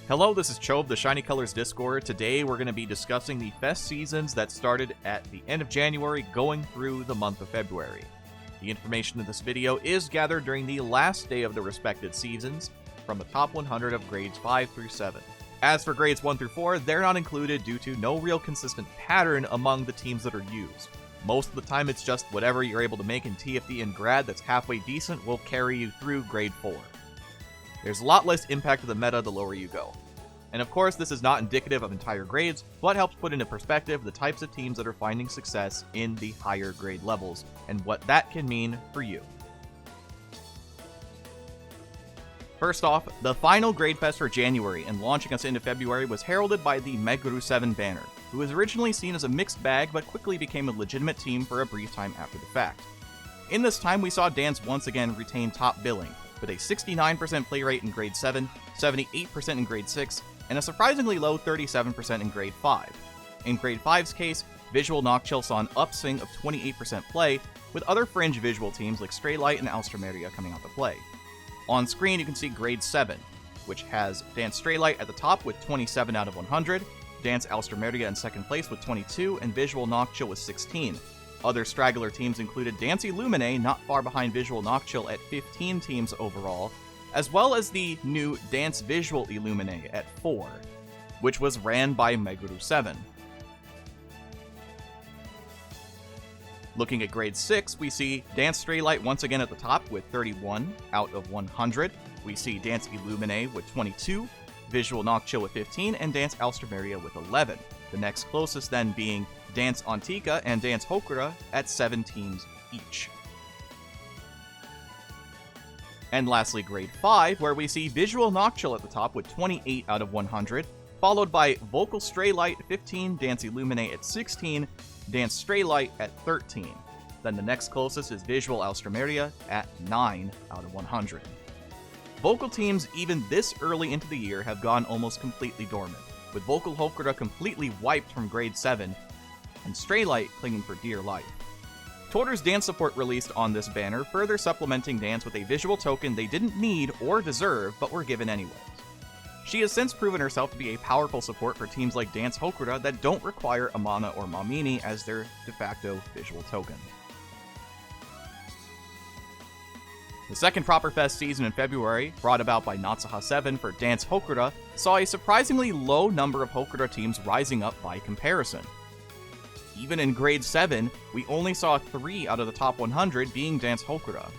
Hello, this is Cho of the Shiny Colors Discord. Today we're going to be discussing the fest seasons that started at the end of January going through the month of February. The information in this video is gathered during the last day of the respected seasons from the top 100 of grades 5 through 7. As for grades 1 through 4, they're not included due to no real consistent pattern among the teams that are used. Most of the time it's just whatever you're able to make in TFD and Grad that's halfway decent will carry you through grade 4. There's a lot less impact to the meta the lower you go. And of course, this is not indicative of entire grades, but helps put into perspective the types of teams that are finding success in the higher grade levels, and what that can mean for you. First off, the final Grade Fes for January and launching us into February was heralded by the Meguru 7 banner, who was originally seen as a mixed bag but quickly became a legitimate team for a brief time after the fact. In this time, we saw Dance once again retain top billing, with a 69% play rate in Grade 7, 78% in Grade 6, and a surprisingly low 37% in Grade 5. In Grade 5's case, Visual Nocchill saw an upswing of 28% play, with other fringe visual teams like Straylight and Alstromeria coming out to play. On screen, you can see Grade 7, which has Dance Straylight at the top with 27 out of 100, Dance Alstromeria in second place with 22, and Visual Nocchill with 16. Other straggler teams included Dance Illumine, not far behind Visual Nocchill at 15 teams overall, as well as the new Dance Visual Illumine at 4, which was ran by Meguru 7. Looking at Grade 6, we see Dance Straylight once again at the top with 31 out of 100. We see Dance Illumine with 22, Visual Nocchill with 15, and Dance Alstromeria with 11. The next closest then being Dance Antika and Dance Hokura at 7 teams each. And lastly, Grade 5, where we see Visual Nocchill at the top with 28 out of 100, followed by Vocal Straylight at 15, Dance Illumine at 16, Dance Straylight at 13. Then the next closest is Visual Alstromeria at 9 out of 100. Vocal teams even this early into the year have gone almost completely dormant, with Vocal Hokura completely wiped from Grade 7, and Straylight clinging for dear life. Torter's dance support released on this banner, further supplementing Dance with a visual token they didn't need or deserve, but were given anyways. She has since proven herself to be a powerful support for teams like Dance Hokura that don't require Amana or Mamini as their de facto visual token. The second proper fest season in February, brought about by Natsuha 7 for Dance Hokura, saw a surprisingly low number of Hokura teams rising up by comparison. Even in Grade 7, we only saw 3 out of the top 100 being Dance Hokura.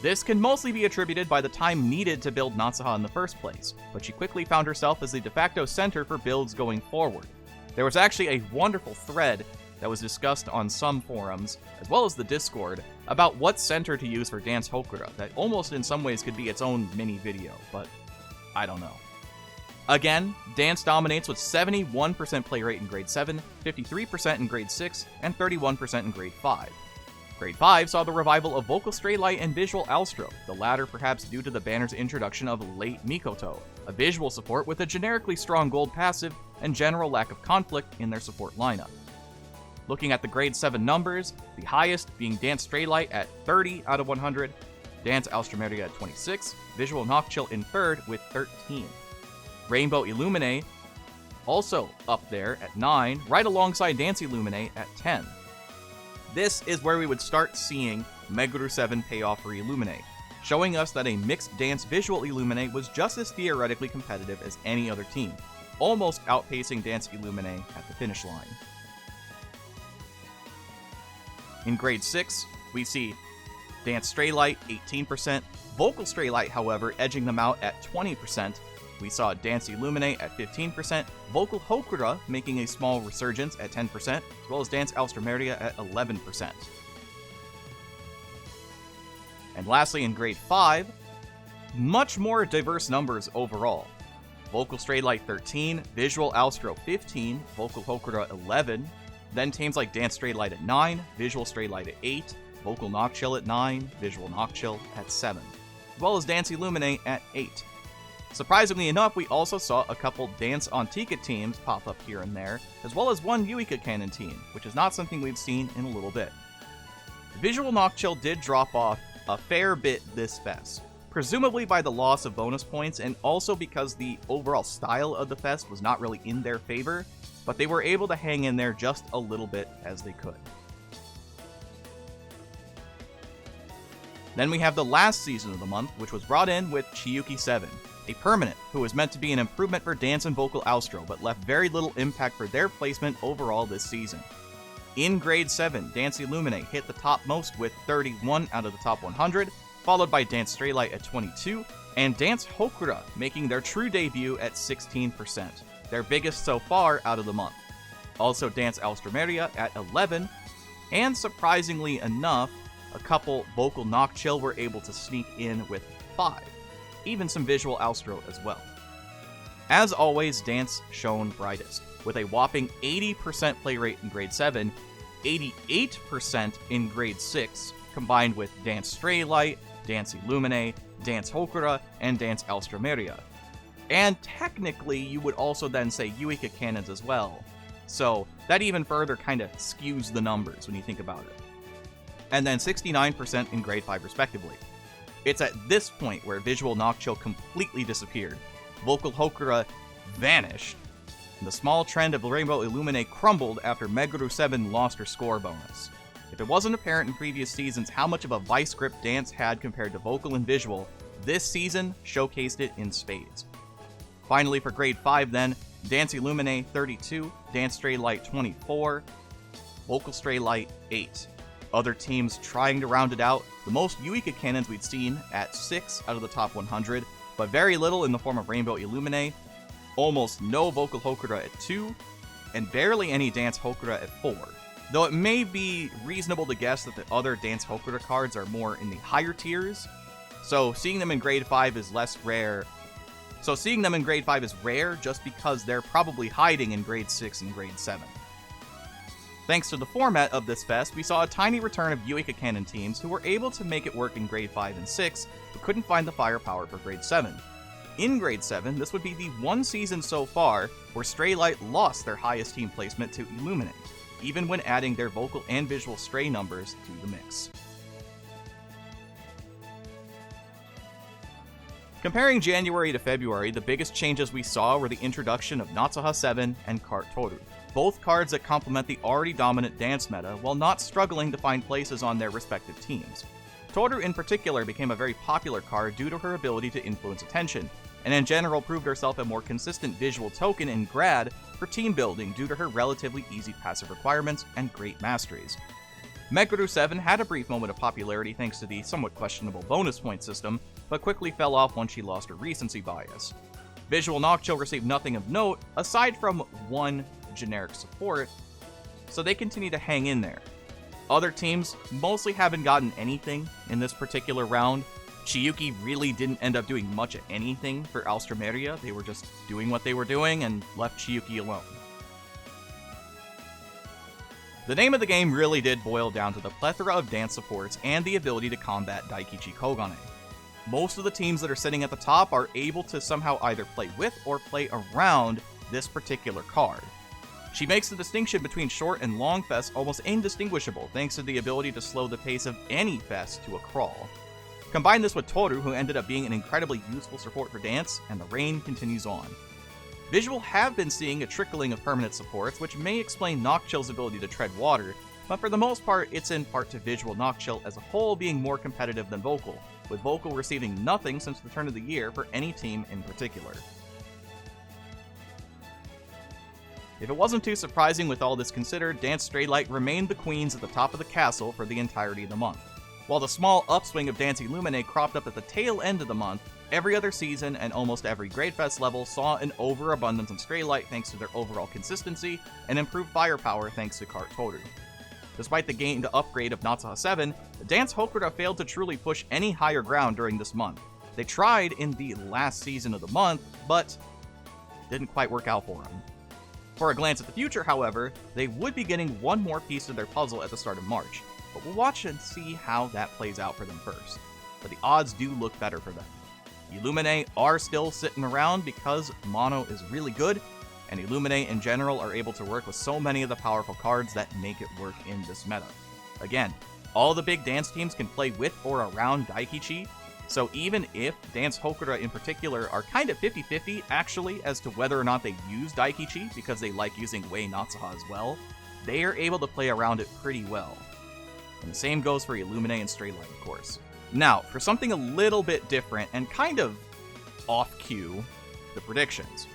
This can mostly be attributed by the time needed to build Natsuha in the first place, but she quickly found herself as the de facto center for builds going forward. There was actually a wonderful thread that was discussed on some forums, as well as the Discord, about what center to use for Dance Hokura that almost in some ways could be its own mini video, but I don't know. Again, Dance dominates with 71% play rate in Grade 7, 53% in Grade 6, and 31% in Grade 5. Grade 5 saw the revival of Vocal Straylight and Visual Alstro, the latter perhaps due to the banner's introduction of Late Mikoto, a visual support with a generically strong gold passive and general lack of conflict in their support lineup. Looking at the Grade 7 numbers, the highest being Dance Straylight at 30 out of 100, Dance Alstromeria at 26, Visual Nocchill in third with 13. Rainbow Illumine also up there at 9, right alongside Dance Illumine at 10. This is where we would start seeing Meguru 7 pay off for Illumine, showing us that a mixed Dance Visual Illumine was just as theoretically competitive as any other team, almost outpacing Dance Illumine at the finish line. In Grade 6, we see Dance Straylight 18%, Vocal Straylight, however, edging them out at 20%. We saw Dance Illumine at 15%, Vocal Hokura making a small resurgence at 10%, as well as Dance Alstromeria at 11%. And lastly, in Grade 5, much more diverse numbers overall. Vocal Straylight 13, Visual Alstro 15, Vocal Hokura 11, then teams like Dance Straylight at 9, Visual Straylight at 8, Vocal Nocchill at 9, Visual Nocchill at 7, as well as Dance Illumine at 8. Surprisingly enough, we also saw a couple Dance Antika teams pop up here and there, as well as one Yuika Cannon team, which is not something we've seen in a little bit. Visual Nocchill did drop off a fair bit this fest, presumably by the loss of bonus points and also because the overall style of the fest was not really in their favor, but they were able to hang in there just a little bit as they could. Then we have the last season of the month, which was brought in with Chiyuki 7, a permanent who was meant to be an improvement for Dance and Vocal Austro, but left very little impact for their placement overall this season. In Grade 7, Dance Illumine hit the topmost with 31 out of the top 100, followed by Dance Straylight at 22, and Dance Hokura making their true debut at 16%, their biggest so far out of the month. Also Dance Alstroemeria at 11, and surprisingly enough, a couple Vocal Nocchill were able to sneak in with 5, even some Visual Austro as well. As always, Dance shone brightest, with a whopping 80% play rate in Grade 7, 88% in Grade 6, combined with Dance Straylight, Dance Illumine, Dance Hokura, and Dance Alstroemeria. And technically, you would also then say Yuika cannons as well, so that even further kind of skews the numbers when you think about it. And then 69% in Grade 5 respectively. It's at this point where Visual Nocchill completely disappeared, Vocal Hokura vanished, and the small trend of Rainbow Illumine crumbled after Meguru 7 lost her score bonus. If it wasn't apparent in previous seasons how much of a vice grip Dance had compared to Vocal and Visual, this season showcased it in spades. Finally for Grade 5 then, Dance Illumine 32, Dance Straylight 24, Vocal Straylight 8. Other teams trying to round it out, the most Yuika cannons we'd seen at 6 out of the top 100, but very little in the form of Rainbow Illumine, almost no Vocal Hokura at 2, and barely any Dance Hokura at 4. Though it may be reasonable to guess that the other Dance Hokura cards are more in the higher tiers, so seeing them in Grade 5 is less rare. So seeing them in Grade 5 is rare just because they're probably hiding in Grade 6 and Grade 7. Thanks to the format of this fest, we saw a tiny return of Yuika Cannon teams who were able to make it work in Grade 5 and 6, but couldn't find the firepower for Grade 7. In Grade 7, this would be the one season so far where Straylight lost their highest team placement to Illumine, even when adding their Vocal and Visual Stray numbers to the mix. Comparing January to February, the biggest changes we saw were the introduction of Natsuha 7 and Cart Toru, both cards that complement the already dominant dance meta while not struggling to find places on their respective teams. Toru in particular became a very popular card due to her ability to influence attention, and in general proved herself a more consistent visual token in Grad for team building due to her relatively easy passive requirements and great masteries. Meguru 7 had a brief moment of popularity thanks to the somewhat questionable bonus point system, but quickly fell off once she lost her recency bias. Visual Nocchill received nothing of note, aside from one generic support, so they continue to hang in there. Other teams mostly haven't gotten anything in this particular round. Chiyuki really didn't end up doing much of anything for Alstroemeria. They were just doing what they were doing and left Chiyuki alone. The name of the game really did boil down to the plethora of dance supports and the ability to combat Daikichi Kogane. Most of the teams that are sitting at the top are able to somehow either play with or play around this particular card. She makes the distinction between short and long fests almost indistinguishable thanks to the ability to slow the pace of any fest to a crawl. Combine this with Toru, who ended up being an incredibly useful support for Dance, and the reign continues on. Visual have been seeing a trickling of permanent supports, which may explain Nocchill's ability to tread water, but for the most part it's in part to Visual Nocchill as a whole being more competitive than Vocal, with Vocal receiving nothing since the turn of the year for any team in particular. If it wasn't too surprising with all this considered, Dance Straylight remained the queens at the top of the castle for the entirety of the month. While the small upswing of Dance Illumine cropped up at the tail end of the month, every other season and almost every Grade Fest level saw an overabundance of Straylight thanks to their overall consistency and improved firepower thanks to Cart Toru. Despite the gained upgrade of Natsuha 7, Dance Hokura failed to truly push any higher ground during this month. They tried in the last season of the month, but didn't quite work out for them. For a glance at the future, however, they would be getting one more piece of their puzzle at the start of March, but we'll watch and see how that plays out for them first. But the odds do look better for them. Illumine are still sitting around because mono is really good, and Illumine in general are able to work with so many of the powerful cards that make it work in this meta. Again, all the big dance teams can play with or around Daikichi, So even if Dance Hokura in particular are kind of 50-50 actually as to whether or not they use Daikichi because they like using Wei Natsuha as well, they are able to play around it pretty well. And the same goes for Illumine and Stray Light, of course. Now, for something a little bit different and kind of off cue, the predictions.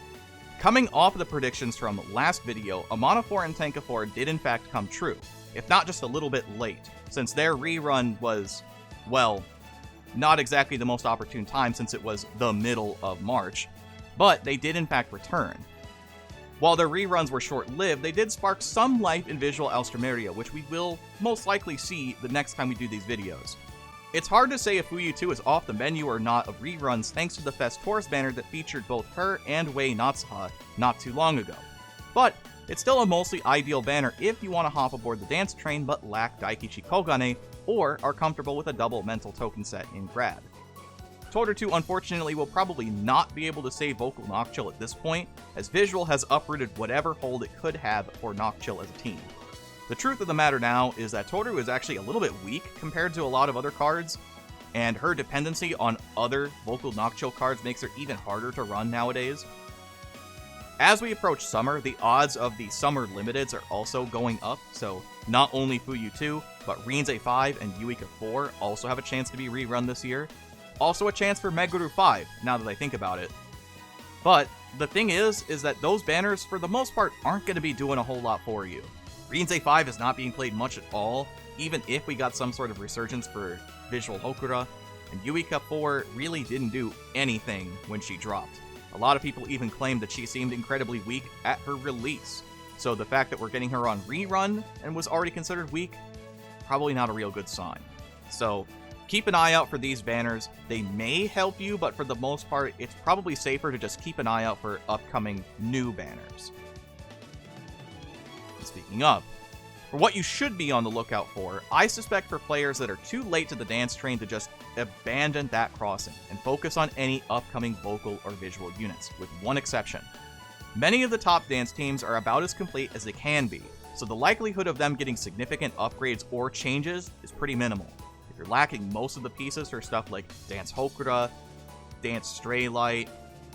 Coming off of the predictions from last video, Amana 4 and Tenka 4 did in fact come true, if not just a little bit late, since their rerun was, well, not exactly the most opportune time since it was the middle of March, but they did in fact return. While their reruns were short-lived, they did spark some life in Visual Alstroemeria, which we will most likely see the next time we do these videos. It's hard to say if Fuyu 2 is off the menu or not of reruns thanks to the Fest Tours banner that featured both her and Wei Natsuha not too long ago. But it's still a mostly ideal banner if you want to hop aboard the dance train but lack Daikichi Kogane or are comfortable with a double mental token set in Grad. Toru 2 unfortunately will probably not be able to save Vocal Nocchill at this point, as Visual has uprooted whatever hold it could have for Nocchill as a team. The truth of the matter now is that Toru is actually a little bit weak compared to a lot of other cards, and her dependency on other Vocal Nocchill cards makes her even harder to run nowadays. As we approach summer, the odds of the summer limiteds are also going up, so not only Fuyu 2, but Rinzai 5 and Yuika 4 also have a chance to be rerun this year. Also a chance for Meguru 5, now that I think about it. But the thing is that those banners, for the most part, aren't going to be doing a whole lot for you. Rinzai 5 is not being played much at all, even if we got some sort of resurgence for Visual Hokura, and Yuika 4 really didn't do anything when she dropped. A lot of people even claimed that she seemed incredibly weak at her release, so the fact that we're getting her on rerun and was already considered weak, probably not a real good sign. So keep an eye out for these banners. They may help you, but for the most part, it's probably safer to just keep an eye out for upcoming new banners. Speaking of, for what you should be on the lookout for, I suspect for players that are too late to the dance train to just abandon that crossing and focus on any upcoming vocal or visual units, with one exception. Many of the top dance teams are about as complete as they can be, so the likelihood of them getting significant upgrades or changes is pretty minimal. If you're lacking most of the pieces for stuff like Dance Hokura, Dance Stray Light,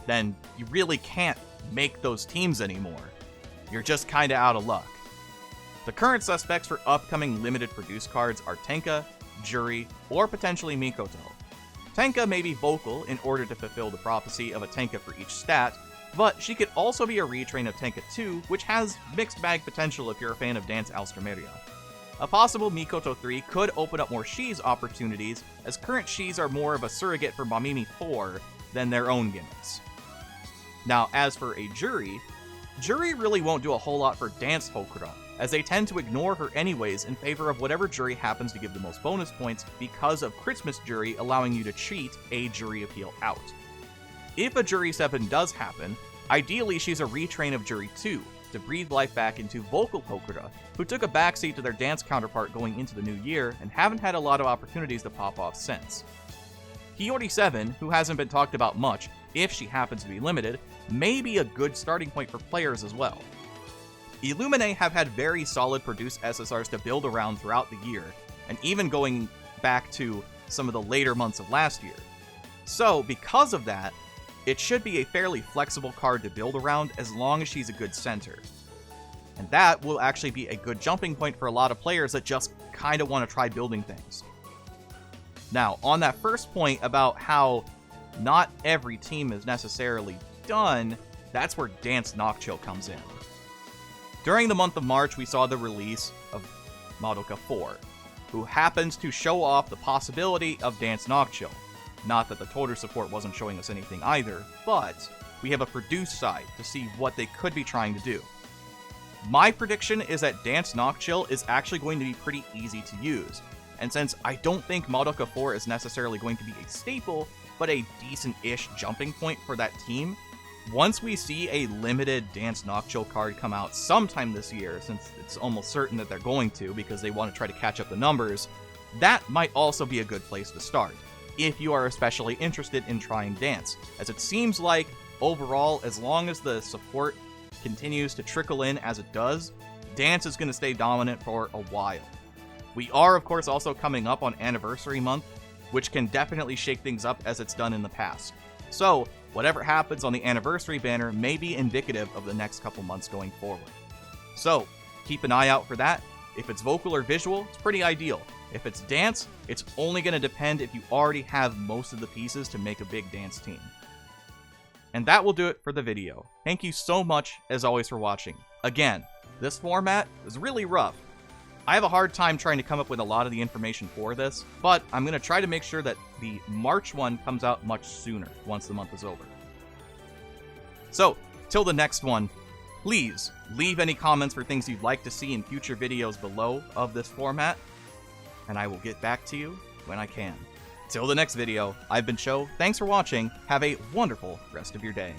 then you really can't make those teams anymore. You're just kinda out of luck. The current suspects for upcoming limited produce cards are Tenka, Juri, or potentially Mikoto. Tenka may be vocal in order to fulfill the prophecy of a Tenka for each stat, but she could also be a retrain of Tenka 2, which has mixed bag potential if you're a fan of Dance Alstroemeria. A possible Mikoto 3 could open up more Shi's opportunities, as current Shi's are more of a surrogate for Mamimi 4 than their own gimmicks. Now, as for a Juri really won't do a whole lot for Dance Hokura, as they tend to ignore her anyways in favor of whatever Juri happens to give the most bonus points because of Christmas Juri allowing you to cheat a Juri appeal out. If a Juri 7 does happen, ideally she's a retrain of Juri 2 to breathe life back into Vocal Hokura, who took a backseat to their dance counterpart going into the new year and haven't had a lot of opportunities to pop off since. Hiyori 7, who hasn't been talked about much if she happens to be limited, may be a good starting point for players as well. Illumine have had very solid produced SSRs to build around throughout the year, and even going back to some of the later months of last year. So, because of that, it should be a fairly flexible card to build around as long as she's a good center. And that will actually be a good jumping point for a lot of players that just kinda want to try building things. Now, on that first point about how not every team is necessarily done, that's where Dance Nocchill comes in. During the month of March, we saw the release of Madoka 4, who happens to show off the possibility of Dance Nocchill. Not that the Toru support wasn't showing us anything either, but we have a produced side to see what they could be trying to do. My prediction is that Dance Nocchill is actually going to be pretty easy to use, and since I don't think Madoka 4 is necessarily going to be a staple, but a decent-ish jumping point for that team, once we see a limited Dance Nocchill card come out sometime this year, since it's almost certain that they're going to because they want to try to catch up the numbers, that might also be a good place to start, if you are especially interested in trying Dance, as it seems like, overall, as long as the support continues to trickle in as it does, Dance is going to stay dominant for a while. We are, of course, also coming up on Anniversary Month, which can definitely shake things up as it's done in the past. So, whatever happens on the anniversary banner may be indicative of the next couple months going forward. So, keep an eye out for that. If it's vocal or visual, it's pretty ideal. If it's dance, it's only going to depend if you already have most of the pieces to make a big dance team. And that will do it for the video. Thank you so much, as always, for watching. Again, this format is really rough. I have a hard time trying to come up with a lot of the information for this, but I'm going to try to make sure that the March one comes out much sooner once the month is over. So, till the next one, please leave any comments for things you'd like to see in future videos below of this format, and I will get back to you when I can. Till the next video, I've been Cho, thanks for watching, have a wonderful rest of your day.